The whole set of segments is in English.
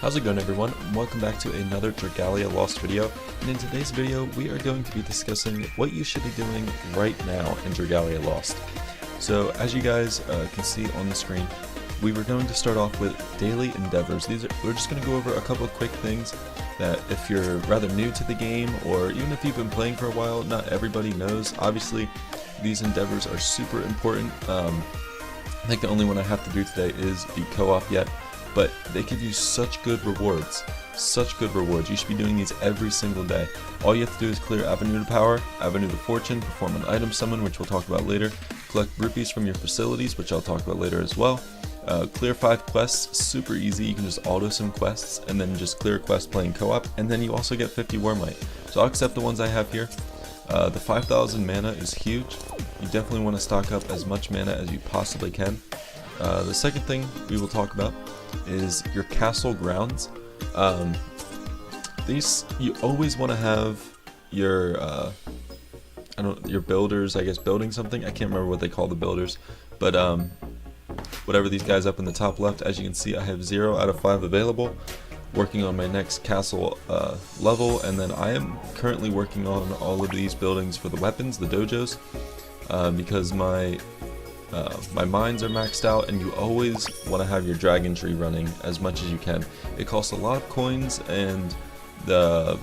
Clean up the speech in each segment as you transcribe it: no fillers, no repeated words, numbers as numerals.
How's it going, everyone? Welcome back to another Dragalia Lost video, and in today's video we are going to be discussing what you should be doing right now in Dragalia Lost. So as you guys can see on the screen, we were going to start off with daily endeavors. We're just going to go over a couple of quick things that if you're rather new to the game, or even if you've been playing for a while, not everybody knows. Obviously these endeavors are super important. I think the only one I have to do today is the co-op yet. But they give you such good rewards. Such good rewards. You should be doing these every single day. All you have to do is clear Avenue to Power, Avenue to Fortune, perform an item summon, which we'll talk about later, collect rupees from your facilities, which I'll talk about later as well. Clear 5 quests, super easy. You can just auto sim quests and then just clear a quest playing co-op, and then you also get 50 Wormite. So I'll accept the ones I have here. The 5,000 mana is huge. You definitely want to stock up as much mana as you possibly can. The second thing we will talk about is your castle grounds. These, you always want to have your your builders, I guess, building something. I can't remember what they call the builders, but whatever, these guys up in the top left, as you can see, I have 0 out of 5 available. Working on my next castle level, and then I am currently working on all of these buildings for the weapons, the dojos, because my mines are maxed out, and you always want to have your dragon tree running as much as you can. It costs a lot of coins and the,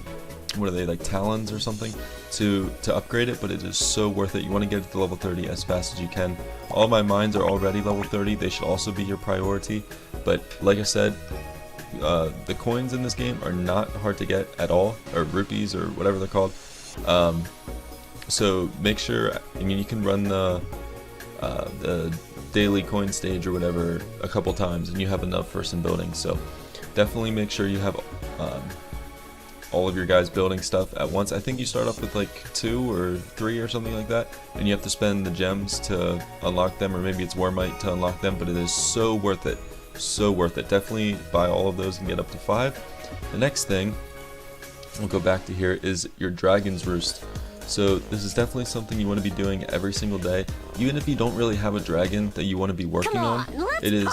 what are they, like talons or something, to upgrade it, but it is so worth it. You want to get it to level 30 as fast as you can. All my mines are already level 30. They should also be your priority, but like I said, the coins in this game are not hard to get at all, or rupees or whatever they're called. So make sure, I mean, you can run the daily coin stage or whatever a couple times and you have enough for some building. So definitely make sure you have all of your guys building stuff at once. I think you start off with like 2 or 3 or something like that, and you have to spend the gems to unlock them, or maybe it's Wormite to unlock them, but it is so worth it. So worth it. Definitely buy all of those and get up to 5. The next thing we'll go back to here is your Dragon's Roost. So this is definitely something you want to be doing every single day. Even if you don't really have a dragon that you want to be working on, it is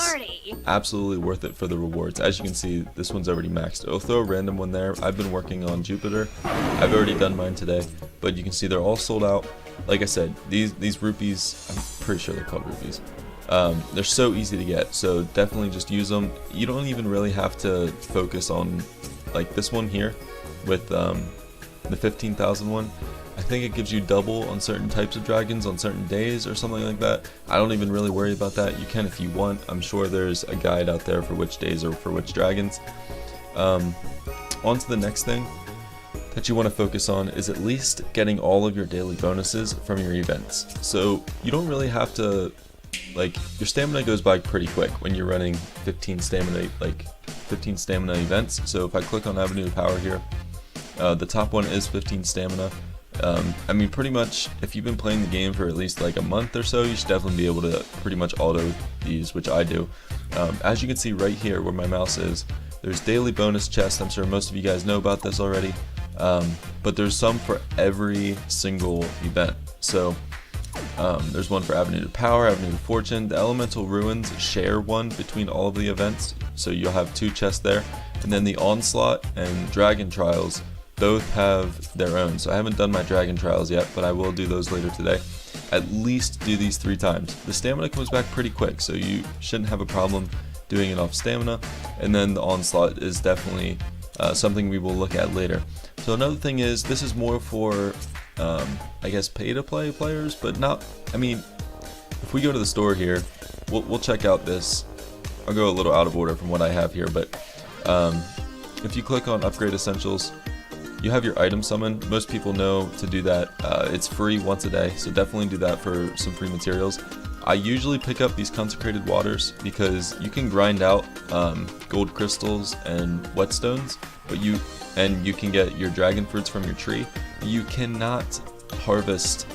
absolutely worth it for the rewards. As you can see, this one's already maxed. It'll throw a random one there. I've been working on Jupiter. I've already done mine today, but you can see they're all sold out. Like I said, these rupees, I'm pretty sure they're called rupees. They're so easy to get, so definitely just use them. You don't even really have to focus on, like this one here with the 15,000 one. I think it gives you double on certain types of dragons on certain days or something like that. I don't even really worry about that. You can if you want. I'm sure there's a guide out there for which days or for which dragons. On to the next thing that you want to focus on is at least getting all of your daily bonuses from your events. So you don't really have to, like, your stamina goes by pretty quick when you're running 15 stamina events. So if I click on Avenue of Power here, the top one is 15 stamina. I mean, pretty much if you've been playing the game for at least like a month or so, you should definitely be able to pretty much auto these, which I do. As you can see right here where my mouse is, there's daily bonus chests. I'm sure most of you guys know about this already, but there's some for every single event. So there's one for Avenue to Power, Avenue to Fortune. The Elemental Ruins share one between all of the events, so you'll have 2 chests there. And then the Onslaught and Dragon Trials both have their own. So I haven't done my Dragon Trials yet, but I will do those later today. At least do these 3 times. The stamina comes back pretty quick, so you shouldn't have a problem doing it off stamina. And then the Onslaught is definitely something we will look at later. So another thing is, this is more for I guess pay-to-play players, but not, I mean, if we go to the store here, we'll check out this. I'll go a little out of order from what I have here, but if you click on Upgrade Essentials, you have your item summon. Most people know to do that. It's free once a day, so definitely do that for some free materials. I usually pick up these consecrated waters because you can grind out gold crystals and whetstones, but you can get your dragon fruits from your tree. You cannot harvest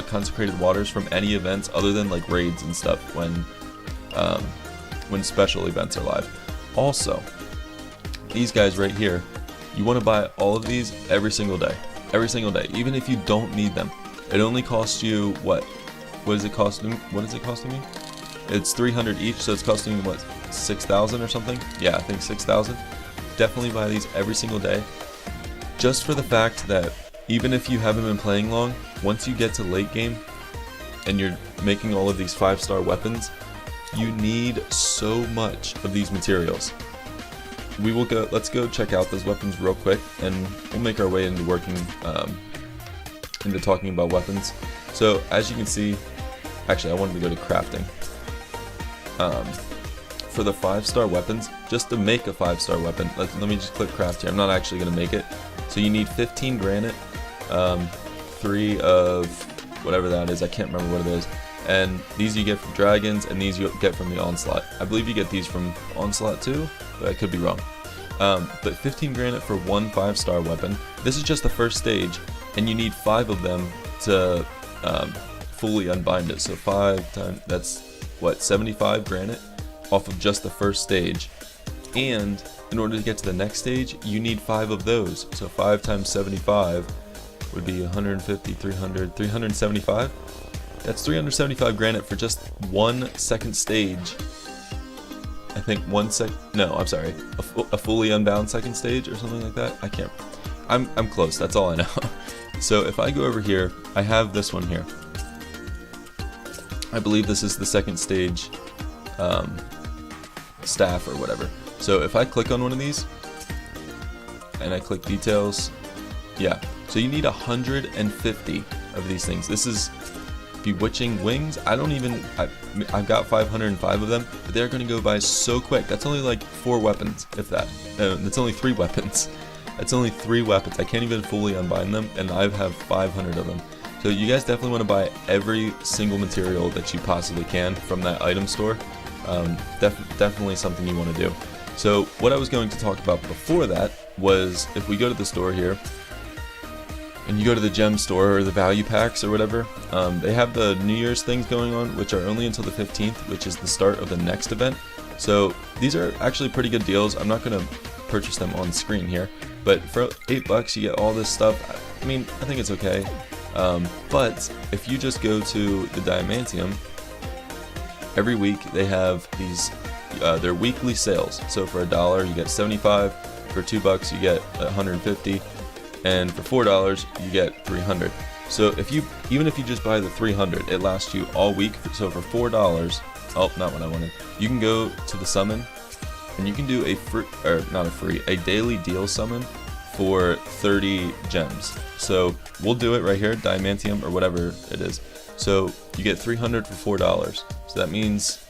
consecrated waters from any events other than like raids and stuff when special events are live. Also, these guys right here, you want to buy all of these every single day, even if you don't need them. It only costs you what is it costing me? It's 300 each, so it's costing me what, 6,000 or something. Yeah, I think 6,000. Definitely buy these every single day, just for the fact that even if you haven't been playing long, once you get to late game and you're making all of these 5-star weapons, you need so much of these materials. Let's go check out those weapons real quick, and we'll make our way into into talking about weapons. So as you can see, actually I wanted to go to crafting. For the 5-star weapons, just to make a 5-star weapon, let me just click craft here. I'm not actually going to make it. So you need 15 granite, 3 of whatever that is, I can't remember what it is, and these you get from dragons, and these you get from the onslaught. I believe you get these from onslaught too, but I could be wrong. But 15 granite for one 5-star weapon. This is just the first stage, and you need 5 of them to fully unbind it. So 5 times, that's what, 75 granite off of just the first stage. And in order to get to the next stage, you need 5 of those. So 5 times 75 would be 150, 300, 375. That's 375 granite for just one second stage. I think I'm sorry, a fully unbound second stage or something like that. I can't, I'm close, that's all I know. So if I go over here, I have this one here. I believe this is the second stage staff or whatever. So if I click on one of these and I click details, yeah, so you need 150 of these things. This is bewitching wings. I've got 505 of them, but they're going to go by so quick. That's only like 4 weapons, if that. That's only 3 weapons. That's only 3 weapons. I can't even fully unbind them, and I have 500 of them. So you guys definitely want to buy every single material that you possibly can from that item store. Definitely something you want to do. So what I was going to talk about before that was, if we go to the store here, and you go to the gem store or the value packs or whatever, they have the New Year's things going on, which are only until the 15th, which is the start of the next event. So these are actually pretty good deals. I'm not going to purchase them on screen here, but for $8 you get all this stuff. I mean, I think it's okay. But if you just go to the Diamantium, every week they have these their weekly sales. So for $1 you get 75, for $2 you get 150, and for $4 you get 300. So even if you just buy the 300, it lasts you all week. So for $4, oh, not what I wanted. You can go to the summon, and you can do a daily deal summon for 30 gems. So we'll do it right here, Diamantium or whatever it is. So you get 300 for $4. So that means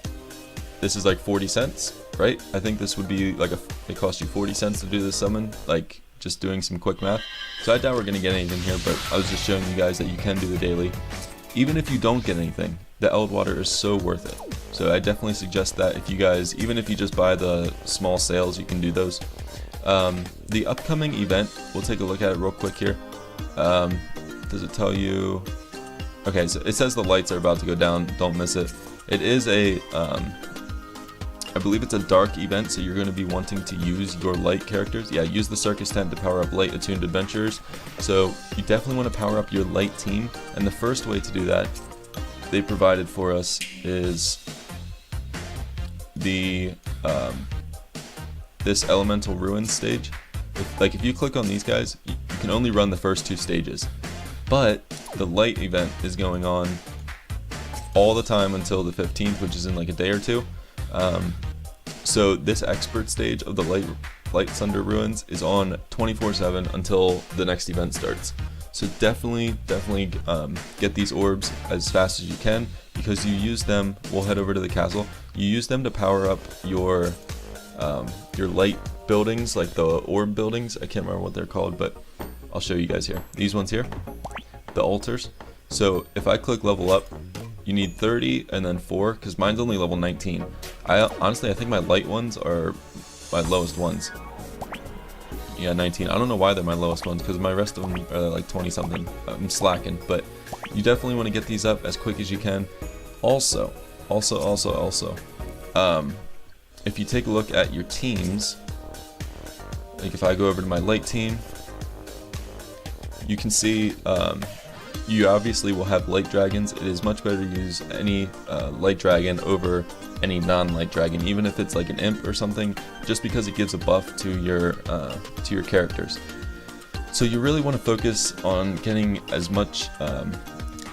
this is like 40 cents, right? I think this would be like it costs you 40 cents to do this summon, like just doing some quick math. So I doubt we're gonna get anything here, but I was just showing you guys that you can do the daily. Even if you don't get anything, the Eld Water is so worth it. So I definitely suggest that if you guys, even if you just buy the small sales, you can do those. The upcoming event, we'll take a look at it real quick here. Does it tell you? Okay, so it says the lights are about to go down, don't miss it. It is a, I believe it's a dark event, so you're going to be wanting to use your light characters. Yeah, use the circus tent to power up light attuned adventurers. So you definitely want to power up your light team, and the first way to do that they provided for us is the this elemental ruins stage. If you click on these guys, you can only run the first 2 stages, but the light event is going on all the time until the 15th, which is in like a day or 2. So this expert stage of the Light Thunder Ruins is on 24/7 until the next event starts. So definitely get these orbs as fast as you can, because you use them. We'll head over to the castle. You use them to power up your light buildings, like the orb buildings. I can't remember what they're called, but I'll show you guys here. These ones here, the altars. So if I click level up, you need 30 and then 4, because mine's only level 19. Honestly, I think my light ones are my lowest ones. Yeah, 19. I don't know why they're my lowest ones, because my rest of them are like 20 something. I'm slacking, but you definitely want to get these up as quick as you can. Also, if you take a look at your teams, like if I go over to my light team, you can see you obviously will have light dragons. It is much better to use any light dragon over any non-light dragon, even if it's like an imp or something, just because it gives a buff to your characters. So you really want to focus on getting as much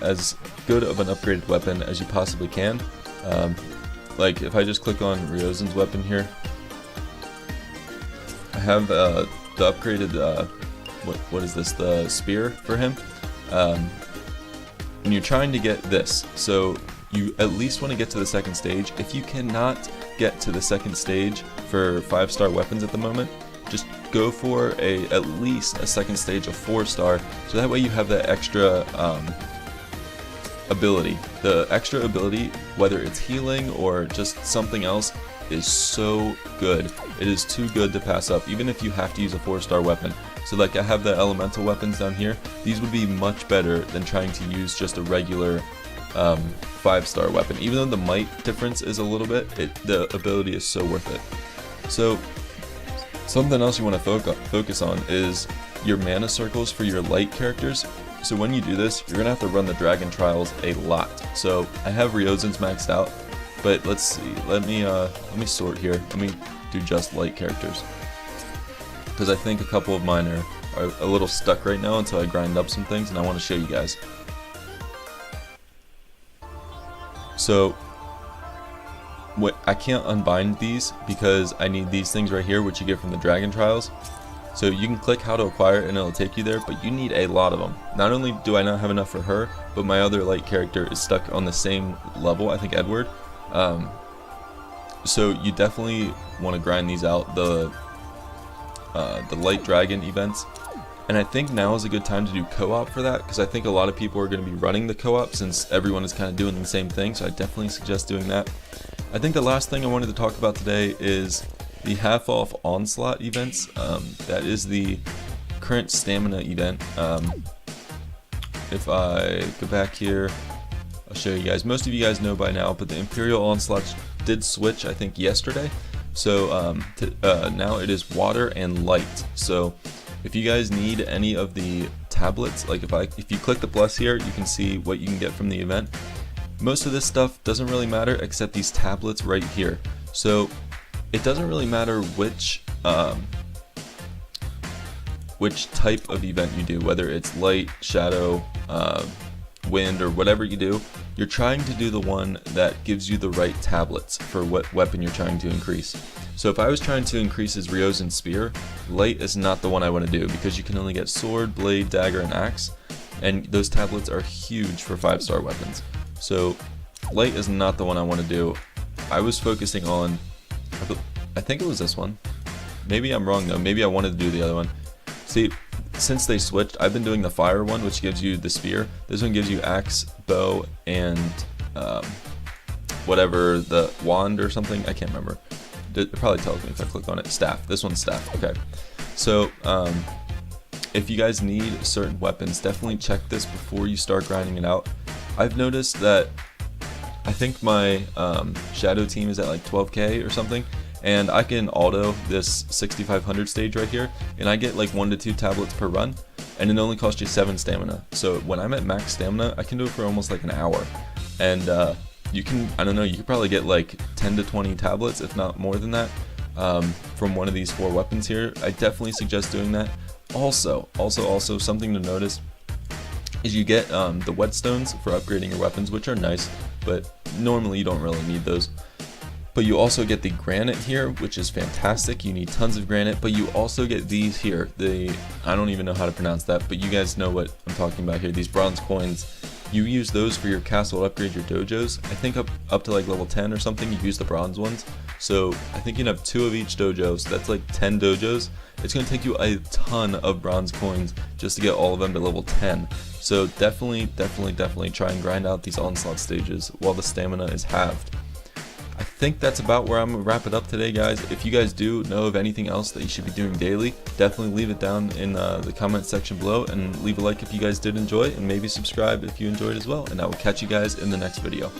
as good of an upgraded weapon as you possibly can. Like if I just click on Ryozen's weapon here, I have the upgraded what is this, the spear for him. And you're trying to get this, so you at least want to get to the second stage. If you cannot get to the second stage for 5-star weapons at the moment, just go for at least a second stage of 4-star, so that way you have that extra ability. The extra ability, whether it's healing or just something else, is so good. It is too good to pass up, even if you have to use a 4-star weapon. So like I have the elemental weapons down here, these would be much better than trying to use just a regular 5-star weapon. Even though the might difference is a little bit, the ability is so worth it. So something else you want to focus on is your mana circles for your light characters. So when you do this, you're gonna have to run the dragon trials a lot. So I have Ryozen's maxed out, but let's see. Let me sort here. Let me do just light characters, because I think a couple of mine are a little stuck right now until I grind up some things, and I want to show you guys. So I can't unbind these because I need these things right here, which you get from the dragon trials. So you can click how to acquire and it'll take you there, but you need a lot of them. Not only do I not have enough for her, but my other light character is stuck on the same level, I think Edward. So you definitely want to grind these out, the light dragon events. And I think now is a good time to do co-op for that, because I think a lot of people are going to be running the co-op since everyone is kind of doing the same thing, so I definitely suggest doing that. I think the last thing I wanted to talk about today is the half-off onslaught events. That is the current stamina event. If I go back here, I'll show you guys. Most of you guys know by now, but the Imperial Onslaught did switch, I think, yesterday. So now it is water and light. So if you guys need any of the tablets, like if you click the plus here, you can see what you can get from the event. Most of this stuff doesn't really matter except these tablets right here. So it doesn't really matter which type of event you do, whether it's light, shadow, wind, or whatever you do. You're trying to do the one that gives you the right tablets for what weapon you're trying to increase. So if I was trying to increase his Ryozen spear, light is not the one I want to do, because you can only get sword, blade, dagger, and axe, and those tablets are huge for 5-star weapons. So light is not the one I want to do. I was focusing on, I think it was this one. Maybe I'm wrong though, maybe I wanted to do the other one. See, since they switched, I've been doing the fire one, which gives you the spear. This one gives you axe, bow, and whatever, the wand or something, I can't remember. It probably tells me if I click on it. Staff, this one's staff, okay. So if you guys need certain weapons, definitely check this before you start grinding it out. I've noticed that I think my shadow team is at like 12k or something, and I can auto this 6500 stage right here, and I get like 1 to 2 tablets per run, and it only costs you 7 stamina. So when I'm at max stamina, I can do it for almost like an hour, and you can, I don't know, you could probably get like 10 to 20 tablets, if not more than that, from one of these 4 weapons here. I definitely suggest doing that. Also something to notice is you get the whetstones for upgrading your weapons, which are nice, but normally you don't really need those. But you also get the granite here, which is fantastic. You need tons of granite, but you also get these here. I don't even know how to pronounce that, but you guys know what I'm talking about here. These bronze coins. You use those for your castle to upgrade your dojos. I think up to like level 10 or something, you use the bronze ones. So I think you can have 2 of each dojo, so that's like 10 dojos. It's going to take you a ton of bronze coins just to get all of them to level 10. So definitely try and grind out these onslaught stages while the stamina is halved. I think that's about where I'm going to wrap it up today, guys. If you guys do know of anything else that you should be doing daily, definitely leave it down in the comment section below, and leave a like if you guys did enjoy, and maybe subscribe if you enjoyed as well. And I will catch you guys in the next video.